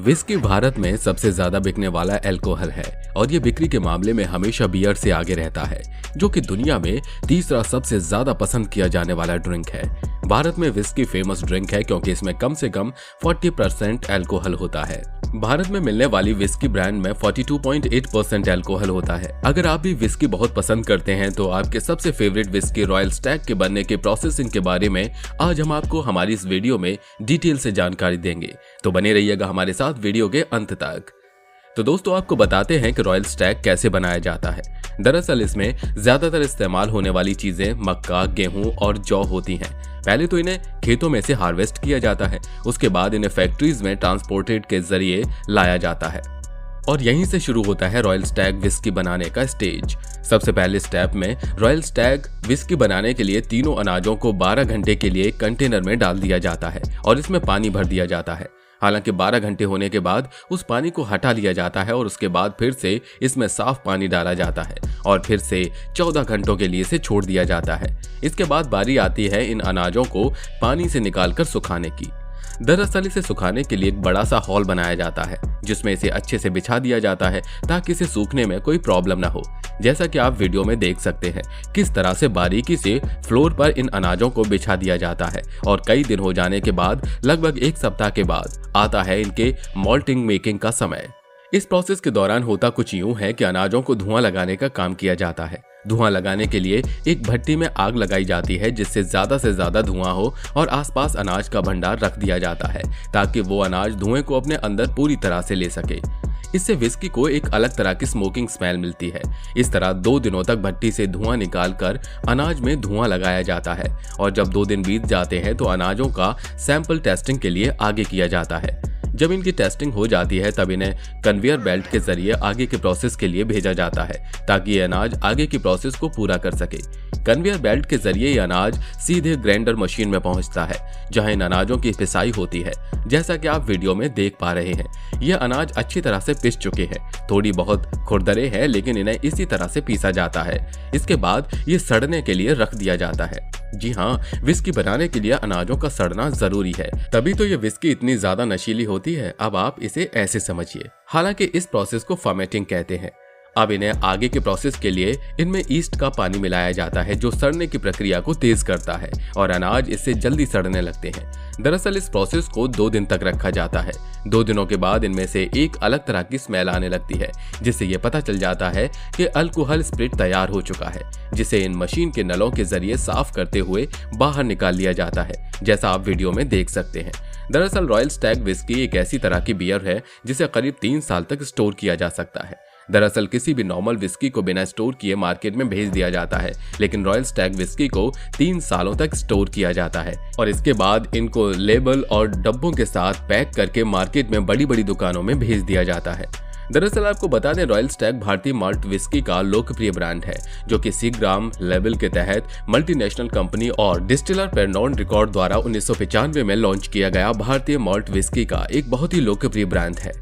Whisky Bharat में सबसे ज्यादा बिकने वाला अल्कोहल है और ये बिक्री के मामले में हमेशा बियर से आगे रहता है, जो कि दुनिया में तीसरा सबसे ज्यादा पसंद किया जाने वाला ड्रिंक है। भारत में विस्की फेमस ड्रिंक है क्योंकि इसमें कम से कम 40% अल्कोहल होता है। भारत में मिलने वाली विस्की ब्रांड में 42.8% अल्कोहल होता है। अगर आप भी विस्की बहुत पसंद करते हैं तो आपके सबसे फेवरेट विस्की रॉयल स्टैग के बनने के प्रोसेसिंग के बारे में आज हम आपको हमारी इस वीडियो में डिटेल से जानकारी देंगे, तो बने रहिएगा हमारे साथ वीडियो के अंत तक। तो दोस्तों, आपको बताते हैं कि रॉयल स्टैग कैसे बनाया जाता है। दरअसल इसमें ज्यादातर इस्तेमाल होने वाली चीजें मक्का, गेहूं और जौ होती हैं। पहले तो इन्हें खेतों में से हार्वेस्ट किया जाता है, उसके बाद इन्हें फैक्ट्रीज में ट्रांसपोर्टेड के जरिए लाया जाता है और यहीं से शुरू होता है रॉयल स्टैग विस्की बनाने का स्टेज। सबसे पहले स्टेप में रॉयल स्टैग विस्की बनाने के लिए तीनों अनाजों को 12 घंटे के लिए कंटेनर में डाल दिया जाता है और इसमें पानी भर दिया जाता है। हालांकि 12 घंटे होने के बाद उस पानी को हटा लिया जाता है और उसके बाद फिर से इसमें साफ पानी डाला जाता है और फिर से 14 घंटों के लिए इसे छोड़ दिया जाता है। इसके बाद बारी आती है इन अनाजों को पानी से निकालकर सुखाने की। दरअसल इसे सुखाने के लिए एक बड़ा सा हॉल बनाया जाता है जिसमें इसे अच्छे से बिछा दिया जाता है ताकि इसे सूखने में कोई प्रॉब्लम ना हो। जैसा कि आप वीडियो में देख सकते हैं किस तरह से बारीकी से फ्लोर पर इन अनाजों को बिछा दिया जाता है और कई दिन हो जाने के बाद लगभग 1 सप्ताह के बाद आता है इनके मॉल्टिंग मेकिंग का समय। इस प्रोसेस के दौरान होता कुछ यूं है कि अनाजों को धुआं लगाने का काम किया जाता है। धुआं लगाने के लिए एक भट्टी में आग लगाई जाती है जिससे से ज्यादा धुआं हो और आसपास अनाज का भंडार रख दिया जाता है ताकि वो अनाज धुएं को अपने अंदर पूरी तरह से ले सके। इससे विस्की को एक अलग तरह की स्मोकिंग स्मेल मिलती है। इस तरह 2 दिनों तक भट्टी से धुआं निकालकर अनाज में धुआं लगाया जाता है और जब 2 दिन बीत जाते हैं तो अनाजों का सैंपल टेस्टिंग के लिए आगे किया जाता है। जब इनकी टेस्टिंग हो जाती है तब इन्हें कन्वेयर बेल्ट के जरिए आगे के प्रोसेस के लिए भेजा जाता है ताकि ये अनाज आगे की प्रोसेस को पूरा कर सके। कन्वेयर बेल्ट के जरिए ये अनाज सीधे ग्राइंडर मशीन में पहुंचता है जहां इन अनाजों की पिसाई होती है। जैसा कि आप वीडियो में देख पा रहे हैं, ये अनाज अच्छी तरह से पिस चुके हैं। थोड़ी बहुत खुरदरे हैं लेकिन इन्हें इसी तरह से पीसा जाता है। इसके बाद ये सड़ने के लिए रख दिया जाता है। जी हाँ, विस्की बनाने के लिए अनाजों का सड़ना जरूरी है, तभी तो ये विस्की इतनी ज्यादा नशीली होती है। अब आप इसे ऐसे समझिए। हालांकि इस प्रोसेस को फर्मेंटिंग कहते हैं। अब इन्हें आगे के प्रोसेस के लिए इनमें ईस्ट का पानी मिलाया जाता है जो सड़ने की प्रक्रिया को तेज करता है और अनाज इससे जल्दी सड़ने लगते हैं। दरअसल इस प्रोसेस को 2 दिन तक रखा जाता है। 2 दिनों के बाद इनमें से एक अलग तरह की स्मेल आने लगती है जिससे ये पता चल जाता है कि अल्कोहल स्प्रिट तैयार हो चुका है, जिसे इन मशीन के नलों के जरिए साफ करते हुए बाहर निकाल लिया जाता है, जैसा आप वीडियो में देख सकते हैं। दरअसल रॉयल स्टैग विस्की एक ऐसी तरह की बियर है जिसे करीब 3 साल तक स्टोर किया जा सकता है। दरअसल किसी भी नॉर्मल विस्की को बिना स्टोर किए मार्केट में भेज दिया जाता है, लेकिन रॉयल स्टैग विस्की को 3 सालों तक स्टोर किया जाता है और इसके बाद इनको लेबल और डब्बों के साथ पैक करके मार्केट में बड़ी बड़ी दुकानों में भेज दिया जाता है। दरअसल आपको बता दें, रॉयल स्टैग भारतीय माल्ट विस्की का लोकप्रिय ब्रांड है जो कि सीग्राम लेबल के तहत मल्टीनेशनल कंपनी और डिस्टिलर पेरनॉन रिकॉर्ड द्वारा 1995 में लॉन्च किया गया भारतीय माल्ट विस्की का एक बहुत ही लोकप्रिय ब्रांड है।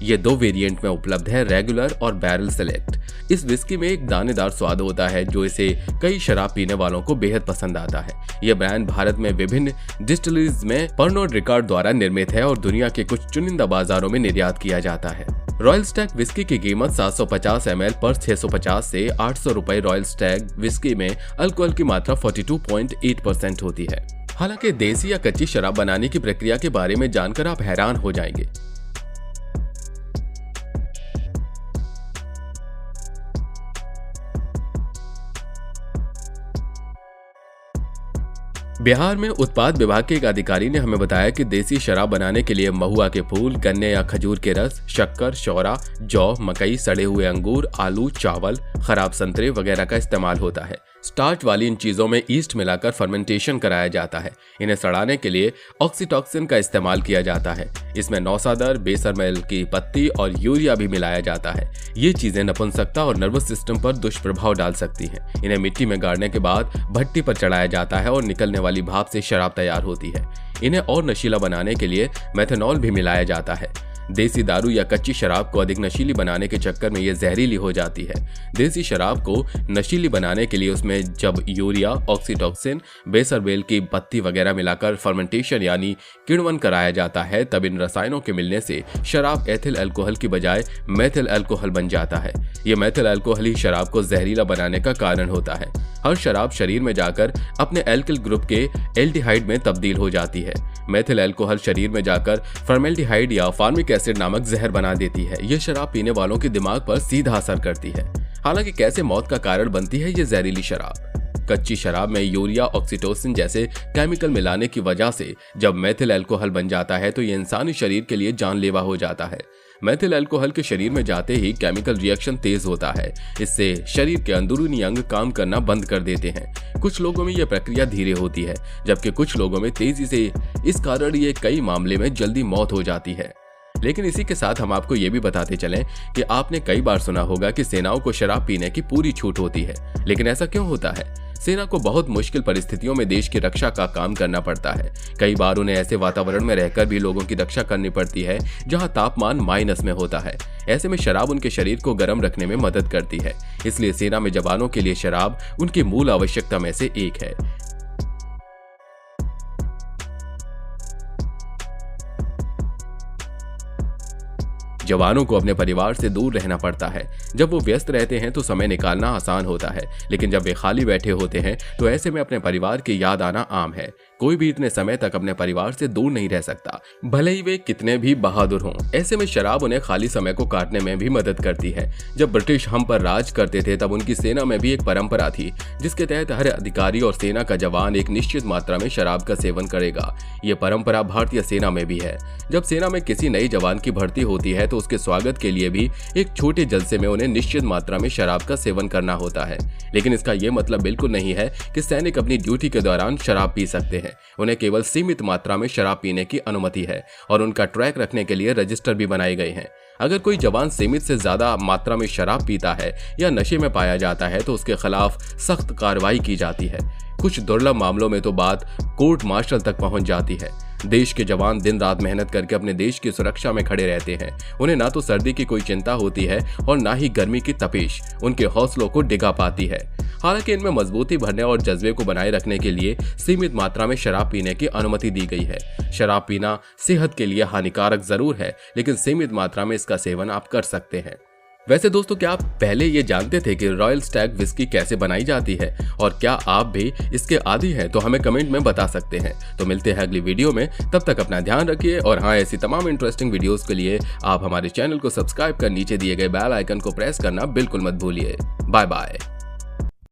ये 2 वेरिएंट में उपलब्ध है, रेगुलर और बैरल सेलेक्ट। इस विस्की में एक दानेदार स्वाद होता है जो इसे कई शराब पीने वालों को बेहद पसंद आता है। यह ब्रांड भारत में विभिन्न डिस्टिलरीज में पेरनॉन रिकॉर्ड द्वारा निर्मित है और दुनिया के कुछ चुनिंदा बाजारों में निर्यात किया जाता है। रॉयल स्टैग विस्की की कीमत 750 ml पर 650 से 800 रुपए। रॉयल स्टैग विस्की में अल्कोहल की मात्रा 42.8% होती है। हालांकि देसी या कच्ची शराब बनाने की प्रक्रिया के बारे में जानकर आप हैरान हो जाएंगे। बिहार में उत्पाद विभाग के एक अधिकारी ने हमें बताया कि देसी शराब बनाने के लिए महुआ के फूल, गन्ने या खजूर के रस, शक्कर, शौरा, जौ, मकई, सड़े हुए अंगूर, आलू, चावल, खराब संतरे वगैरह का इस्तेमाल होता है। स्टार्च वाली इन चीजों में ईस्ट मिलाकर फर्मेंटेशन कराया जाता है। इन्हें सड़ाने के लिए ऑक्सीटॉक्सिन का इस्तेमाल किया जाता है। इसमें नौसादर, बेसरमेल की पत्ती और यूरिया भी मिलाया जाता है। ये चीजें नपुंसकता और नर्वस सिस्टम पर दुष्प्रभाव डाल सकती हैं। इन्हें मिट्टी में गाड़ने के बाद भट्टी पर चढ़ाया जाता है और निकलने वाली भाप से शराब तैयार होती है। इन्हें और नशीला बनाने के लिए मेथनॉल भी मिलाया जाता है। देसी दारू या कच्ची शराब को अधिक नशीली बनाने के चक्कर में ये जहरीली हो जाती है। देसी शराब को नशीली बनाने के लिए उसमें जब यूरिया, ऑक्सीटोसिन, बेसरबेल की पत्ती वगैरह मिलाकर फर्मेंटेशन यानी किण्वन कराया जाता है, तब इन रसायनों के मिलने से शराब एथिल अल्कोहल की बजाय मेथिल अल्कोहल बन जाता है। ये मेथिल अल्कोहल ही शराब को जहरीला बनाने का कारण होता है। हर शराब शरीर में जाकर अपने एल्किल ग्रुप के एल्डिहाइड में तब्दील हो जाती है। मेथिल अल्कोहल शरीर में जाकर फॉर्मेल्डिहाइड या फॉर्मिक एसिड नामक जहर बना देती है। यह शराब पीने वालों के दिमाग पर सीधा असर करती है। हालांकि कैसे मौत का कारण बनती है ये जहरीली शराब? कच्ची शराब में यूरिया, ऑक्सीटोसिन जैसे केमिकल मिलाने की वजह से जब मेथिल अल्कोहल बन जाता है तो ये इंसानी शरीर के लिए जानलेवा हो जाता है। मेथिल अल्कोहल के शरीर में जाते ही केमिकल रिएक्शन तेज होता है। इससे शरीर के अंदरूनी अंग काम करना बंद कर देते हैं। कुछ लोगों में यह प्रक्रिया धीरे होती है, जबकि कुछ लोगों में तेजी से। इस कारण ये कई मामले में जल्दी मौत हो जाती है। लेकिन इसी के साथ हम आपको ये भी बताते चलें कि आपने कई बार सुना होगा कि सेनाओं को शराब पीने की पूरी छूट होती है। लेकिन ऐसा क्यों होता है? सेना को बहुत मुश्किल परिस्थितियों में देश की रक्षा का काम करना पड़ता है। कई बार उन्हें ऐसे वातावरण में रहकर भी लोगों की रक्षा करनी पड़ती है जहां तापमान माइनस में होता है। ऐसे में शराब उनके शरीर को गर्म रखने में मदद करती है। इसलिए सेना में जवानों के लिए शराब उनकी मूल आवश्यकता में से एक है। जवानों को अपने परिवार से दूर रहना पड़ता है। जब वो व्यस्त रहते हैं तो समय निकालना आसान होता है, लेकिन जब वे खाली बैठे होते हैं तो ऐसे में अपने परिवार की याद आना आम है। कोई भी इतने समय तक अपने परिवार से दूर नहीं रह सकता, भले ही वे कितने भी बहादुर हों। ऐसे में शराब उन्हें खाली समय को काटने में भी मदद करती है। जब ब्रिटिश हम पर राज करते थे तब उनकी सेना में भी एक परंपरा थी जिसके तहत हर अधिकारी और सेना का जवान एक निश्चित मात्रा में शराब का सेवन करेगा। ये परंपरा भारतीय सेना में भी है। जब सेना में किसी नई जवान की भर्ती होती है तो उसके स्वागत के लिए भी एक छोटे जलसे में उन्हें निश्चित मात्रा में शराब का सेवन करना होता है। लेकिन इसका यह मतलब बिल्कुल नहीं है कि सैनिक अपनी ड्यूटी के दौरान शराब पी सकते हैं। उन्हें केवल सीमित मात्रा में शराब पीने की अनुमति है और उनका ट्रैक रखने के लिए रजिस्टर भी बनाए गए हैं। अगर कोई जवान सीमित से ज्यादा मात्रा में शराब पीता है या नशे में पाया जाता है तो उसके खिलाफ सख्त कार्रवाई की जाती है। कुछ दुर्लभ मामलों में तो बात कोर्ट मार्शल तक पहुंच जाती है। देश के जवान दिन रात मेहनत करके अपने देश की सुरक्षा में खड़े रहते हैं। उन्हें ना तो सर्दी की कोई चिंता होती है और ना ही गर्मी की तपिश उनके हौसलों को डिगा पाती है। हालांकि इनमें मजबूती भरने और जज्बे को बनाए रखने के लिए सीमित मात्रा में शराब पीने की अनुमति दी गई है। शराब पीना सेहत के लिए हानिकारक जरूर है, लेकिन सीमित मात्रा में इसका सेवन आप कर सकते हैं। वैसे दोस्तों, क्या आप पहले ये जानते थे कि रॉयल स्टैग विस्की कैसे बनाई जाती है और क्या आप भी इसके आदी हैं? तो हमें कमेंट में बता सकते हैं। तो मिलते हैं अगली वीडियो में, तब तक अपना ध्यान रखिए। और हाँ, ऐसी तमाम इंटरेस्टिंग वीडियोस के लिए आप हमारे चैनल को सब्सक्राइब कर नीचे दिए गए बेल आइकन को प्रेस करना बिल्कुल मत भूलिए। Bye bye.